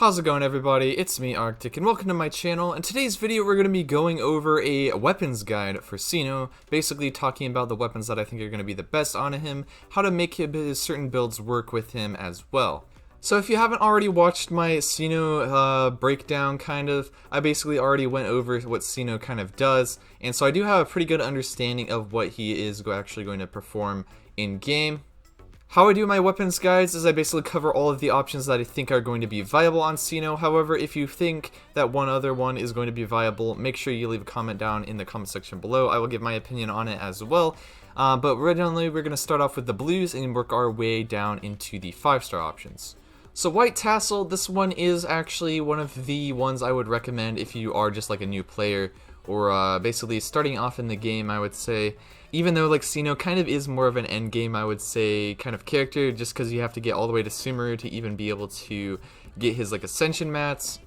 How's it going, everybody? It's me, Arctic, and welcome to my channel. In today's video, we're going to be going over a weapons guide for Cyno, basically talking about the weapons that I think are going to be the best on him, how to make his certain builds work with him as well. So if you haven't already watched my Cyno breakdown, I basically already went over what Cyno kind of does, and so I do have a pretty good understanding of what he is actually going to perform in-game. How I do my weapons guides is I basically cover all of the options that I think are going to be viable on Cyno. However, if you think that one other one is going to be viable, make sure you leave a comment down in the comment section below. I will give my opinion on it as well. But originally, we're going to start off with the blues and work our way down into the 5-star options. So White Tassel, this one is actually one of the ones I would recommend if you are just like a new player or basically starting off in the game, I would say. Even though like Cyno kind of is more of an end game, I would say, kind of character, just because you have to get all the way to Sumeru to even be able to get his like ascension mats.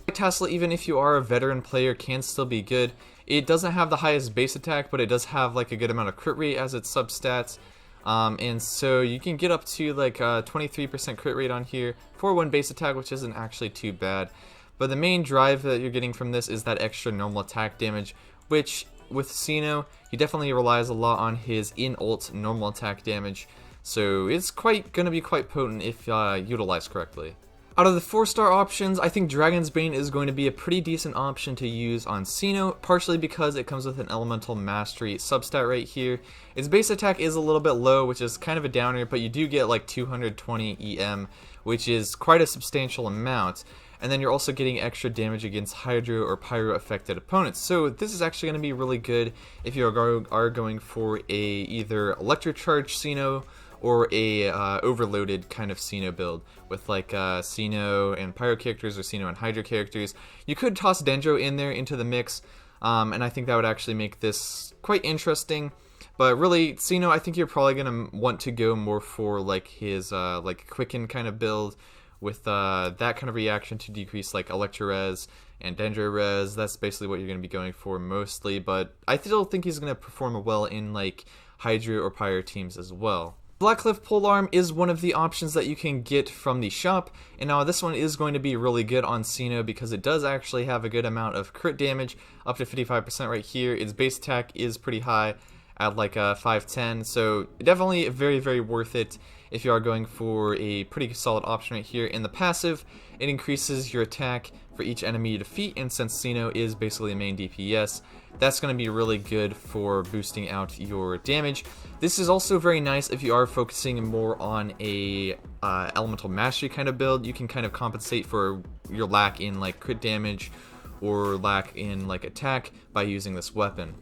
White Tassel, even if you are a veteran player, can still be good. It doesn't have the highest base attack, but it does have like a good amount of crit rate as its substats. And so you can get up to like 23% crit rate on here for one base attack, which isn't actually too bad. But the main drive that you're getting from this is that extra normal attack damage, which with Cyno, he definitely relies a lot on his in-ult normal attack damage, so it's going to be quite potent if utilized correctly. Out of the 4-star options, I think Dragon's Bane is going to be a pretty decent option to use on Cyno, partially because it comes with an Elemental Mastery substat right here. Its base attack is a little bit low, which is kind of a downer, but you do get like 220 EM, which is quite a substantial amount. And then you're also getting extra damage against Hydro or Pyro affected opponents. So this is actually going to be really good if you are going for a either electro charge Cyno or a overloaded kind of Cyno build with like Cyno and Pyro characters or Cyno and Hydro characters. You could toss Dendro in there into the mix, and I think that would actually make this quite interesting. But really, Cyno, I think you're probably going to want to go more for like his like Quicken kind of build, with that kind of reaction to decrease like Electro Res and Dendro Res. That's basically what you're going to be going for mostly, but I still think he's going to perform well in like Hydro or Pyro teams as well. Blackcliff Polearm is one of the options that you can get from the shop, and now this one is going to be really good on Cyno because it does actually have a good amount of crit damage, up to 55% right here. Its base attack is pretty high at like 510, so definitely very, very worth it if you are going for a pretty solid option right here. In the passive, it increases your attack for each enemy you defeat, and since Cyno is basically a main DPS, that's going to be really good for boosting out your damage. This is also very nice if you are focusing more on a elemental mastery kind of build. You can kind of compensate for your lack in like crit damage or lack in like attack by using this weapon.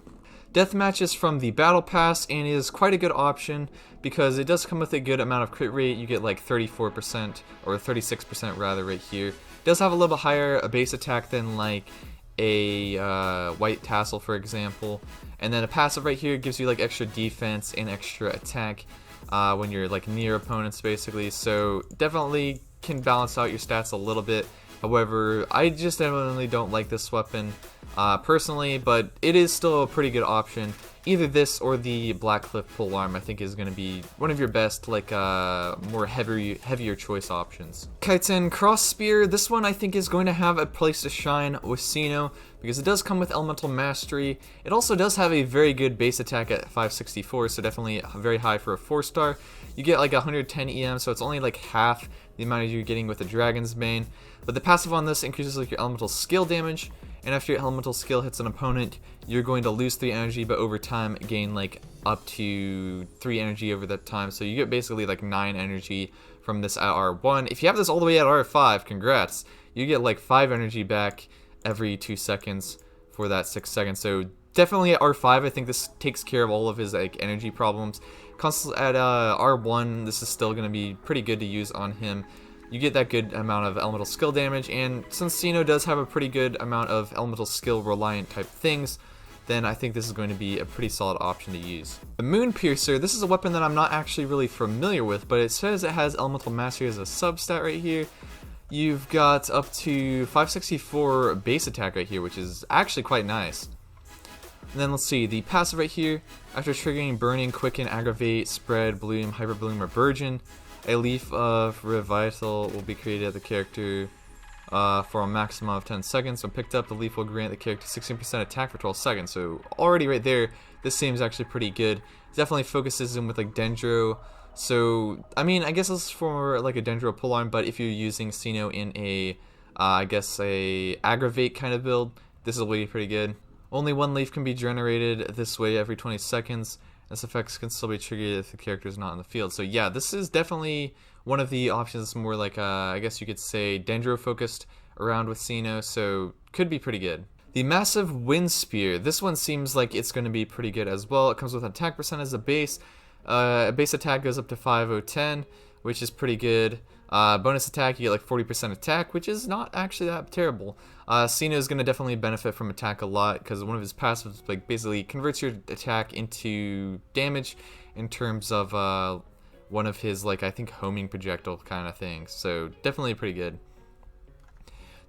Deathmatch is from the Battle Pass and is quite a good option because it does come with a good amount of crit rate. You get like 34% or 36% rather right here. It does have a little bit higher base attack than like a White Tassel, for example. And then a passive right here gives you like extra defense and extra attack when you're like near opponents basically. So definitely can balance out your stats a little bit. However, I just definitely don't like this weapon personally, but it is still a pretty good option. Either this or the Blackcliff Polearm I think is going to be one of your best like more heavier choice options. Kaizen Cross Spear, this one I think is going to have a place to shine with Cyno because it does come with Elemental Mastery. It also does have a very good base attack at 564, so definitely very high for a 4-star. You get like 110 EM, so it's only like half the amount you're getting with the Dragon's Bane. But the passive on this increases like your elemental skill damage, and after your elemental skill hits an opponent, you're going to lose 3 energy, but over time gain like up to 3 energy over that time. So you get basically like 9 energy from this at R1. If you have this all the way at R5, congrats. You get like 5 energy back every 2 seconds for that 6 seconds. So definitely at R5, I think this takes care of all of his like energy problems. At R1, this is still going to be pretty good to use on him. You get that good amount of elemental skill damage, and since Cyno does have a pretty good amount of elemental skill reliant type things, then I think this is going to be a pretty solid option to use. The Moon Piercer, this is a weapon that I'm not actually really familiar with, but it says it has Elemental Mastery as a substat right here. You've got up to 564 base attack right here, which is actually quite nice. And then let's see, the passive right here, after triggering Burning, Quicken, Aggravate, Spread, Bloom, Hyper Bloom, or Burgeon, a leaf of Revital will be created at the character for a maximum of 10 seconds. When picked up, the leaf will grant the character 16% attack for 12 seconds. So already right there, this seems actually pretty good. Definitely focuses in with like Dendro. So I mean, I guess this is for like a Dendro Polearm, but if you're using Cyno in a, I guess a aggravate kind of build, this will be pretty good. Only one leaf can be generated this way every 20 seconds. This effect can still be triggered if the character is not in the field. So yeah, this is definitely one of the options more like, I guess you could say Dendro focused around with Cyno, so could be pretty good. The massive Windspear, this one seems like it's going to be pretty good as well. It comes with attack percent as a base. Base attack goes up to 5010, which is pretty good. Bonus attack, you get like 40% attack, which is not actually that terrible. Cyno is going to definitely benefit from attack a lot because one of his passives like basically converts your attack into damage in terms of one of his like I think homing projectile kind of things. So definitely pretty good.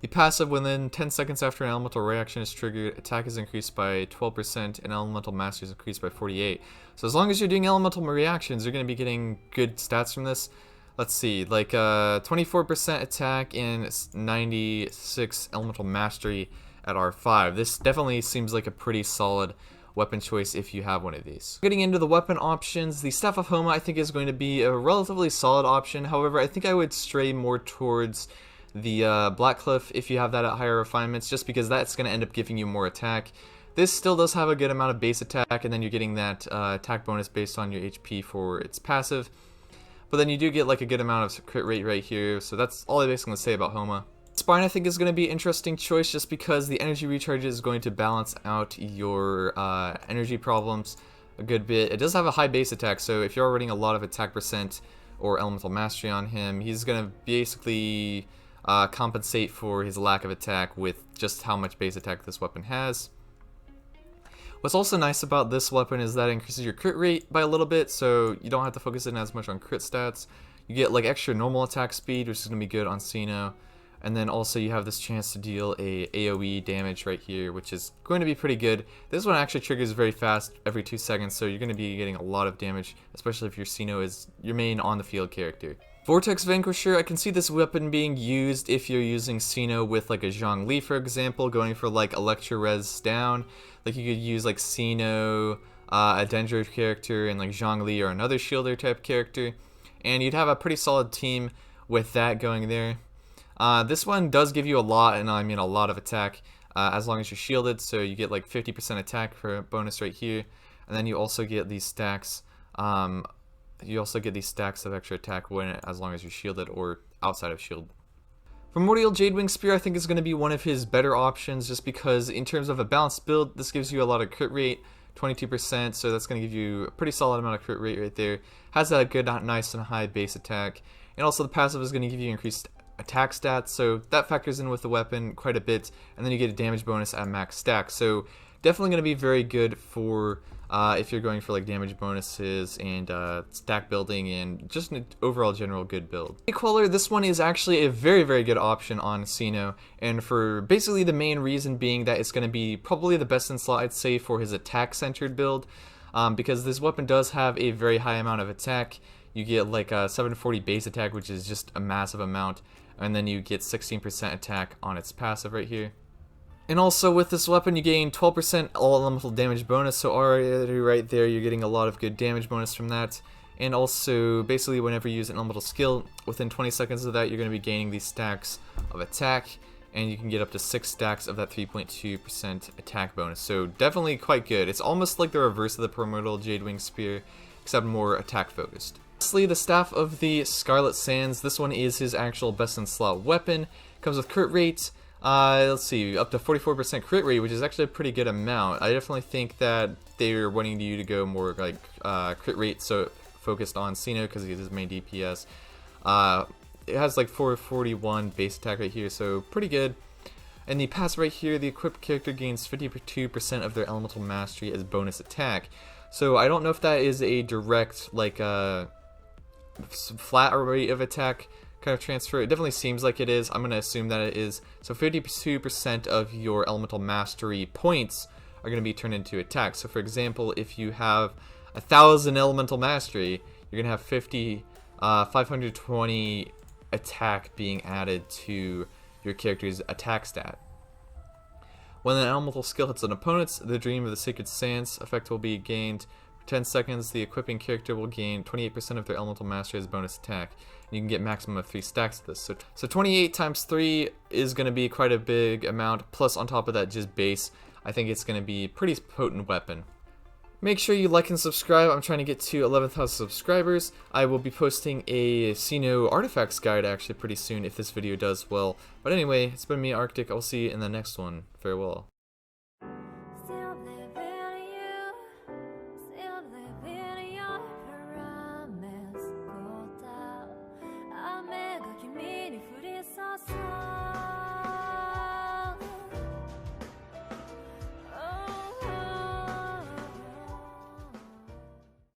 The passive, within 10 seconds after an elemental reaction is triggered, attack is increased by 12% and elemental mastery is increased by 48. So as long as you're doing elemental reactions, you're going to be getting good stats from this. Let's see, like 24% attack and 96 elemental mastery at R5. This definitely seems like a pretty solid weapon choice if you have one of these. Getting into the weapon options, the Staff of Homa I think is going to be a relatively solid option. However, I think I would stray more towards the Blackcliff if you have that at higher refinements, just because that's going to end up giving you more attack. This still does have a good amount of base attack, and then you're getting that attack bonus based on your HP for its passive. But then you do get like a good amount of crit rate right here, so that's all I'm basically going to say about Homa. Spine I think is going to be an interesting choice just because the energy recharge is going to balance out your energy problems a good bit. It does have a high base attack, so if you're running a lot of attack percent or elemental mastery on him, he's going to basically compensate for his lack of attack with just how much base attack this weapon has. What's also nice about this weapon is that it increases your crit rate by a little bit, so you don't have to focus in as much on crit stats. You get like extra normal attack speed, which is going to be good on Cyno. And then also you have this chance to deal a AoE damage right here, which is going to be pretty good. This one actually triggers very fast every 2 seconds, so you're going to be getting a lot of damage, especially if your Cyno is your main on the field character. Vortex Vanquisher, I can see this weapon being used if you're using Cyno with like a Zhongli, for example, going for like electro res down. Like you could use like Cyno, a Dendro character, and like Zhongli or another shielder type character, and you'd have a pretty solid team with that going there. This one does give you a lot, and I mean a lot of attack, as long as you're shielded, so you get like 50% attack for a bonus right here, and then you also get these stacks. You also get these stacks of extra attack when as long as you're shielded or outside of shield. Primordial Jade Windspear I think is going to be one of his better options, just because in terms of a balanced build, this gives you a lot of crit rate, 22%, so that's going to give you a pretty solid amount of crit rate right there. Has that good, nice and high base attack, and also the passive is going to give you increased attack stats, so that factors in with the weapon quite a bit, and then you get a damage bonus at max stack, so definitely going to be very good for if you're going for like damage bonuses and stack building and just an overall general good build. Queller, this one is actually a very good option on Cyno, and for basically the main reason being that it's going to be probably the best in slot, I'd say, for his attack centered build, because this weapon does have a very high amount of attack. You get like a 740 base attack, which is just a massive amount, and then you get 16% attack on its passive right here. And also with this weapon you gain 12% all elemental damage bonus, so already right there you're getting a lot of good damage bonus from that. And also basically whenever you use an elemental skill, within 20 seconds of that you're going to be gaining these stacks of attack, and you can get up to 6 stacks of that 3.2% attack bonus. So definitely quite good. It's almost like the reverse of the Primordial Jade Windspear, except more attack focused. Lastly, the Staff of the Scarlet Sands. This one is his actual best in slot weapon. Comes with crit rate. Let's see, up to 44% crit rate, which is actually a pretty good amount. I definitely think that they're wanting you to go more like crit rate, so focused on Cyno because he's his main DPS. It has like 441 base attack right here, so pretty good. And the passive right here, the equipped character gains 52% of their elemental mastery as bonus attack. So I don't know if that is a direct like flat rate of attack kind of transfer. It definitely seems like it is. I'm going to assume that it is. So 52% of your elemental mastery points are going to be turned into attack. So for example, if you have 1,000 elemental mastery, you're going to have 520 attack being added to your character's attack stat. When an elemental skill hits an opponent, the Dream of the Sacred Sands effect will be gained. For 10 seconds, the equipping character will gain 28% of their elemental mastery as bonus attack. And you can get maximum of 3 stacks of this. So 28 times 3 is going to be quite a big amount, plus on top of that just base. I think it's going to be a pretty potent weapon. Make sure you like and subscribe. I'm trying to get to 11,000 subscribers. I will be posting a Cyno artifacts guide actually pretty soon if this video does well. But anyway, it's been me, Arctic. I'll see you in the next one. Farewell.